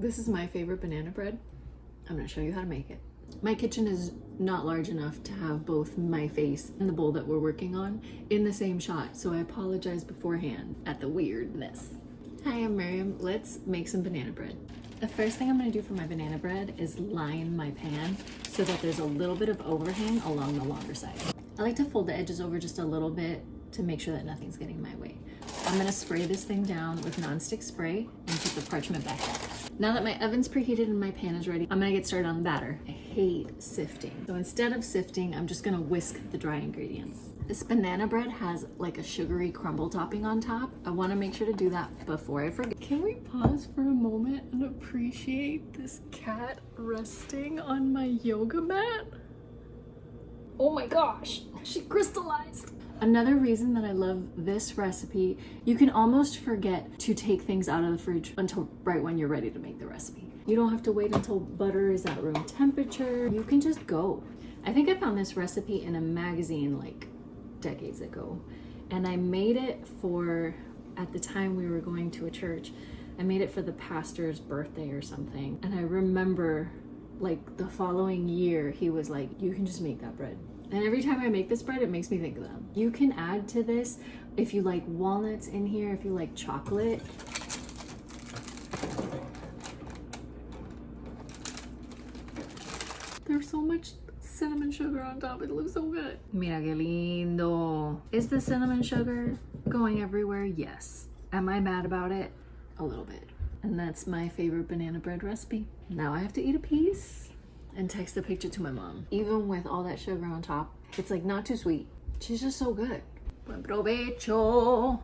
This is my favorite banana bread. I'm gonna show you how to make it. My kitchen is not large enough to have both my face and the bowl that we're working on in the same shot, so I apologize beforehand at the weirdness. Hi, I'm Miriam. Let's make some banana bread. The first thing I'm gonna do for my banana bread is line my pan so that there's a little bit of overhang along the longer side. I like to fold the edges over just a little bit to make sure that nothing's getting in my way. I'm gonna spray this thing down with nonstick spray and put the parchment back up. Now that my oven's preheated and my pan is ready, I'm gonna get started on the batter. I hate sifting. So instead of sifting, I'm just gonna whisk the dry ingredients. This banana bread has like a sugary crumble topping on top. I wanna make sure to do that before I forget. Can we pause for a moment and appreciate this cat resting on my yoga mat? Oh my gosh, she crystallized. Another reason that I love this recipe, you can almost forget to take things out of the fridge until right when you're ready to make the recipe. You don't have to wait until butter is at room temperature. You can just go. I think I found this recipe in a magazine like decades ago, and I made it for, at the time we were going to a church, I made it for the pastor's birthday or something. And I remember like the following year, he was like, you can just make that bread. And every time I make this bread, it makes me think of them. You can add to this if you like walnuts in here, if you like chocolate. There's so much cinnamon sugar on top. It looks so good. Mira que lindo. Is the cinnamon sugar going everywhere? Yes. Am I mad about it? A little bit. And that's my favorite banana bread recipe. Now I have to eat a piece and text a picture to my mom. Even with all that sugar on top, it's like not too sweet. She's just so good. Buen provecho.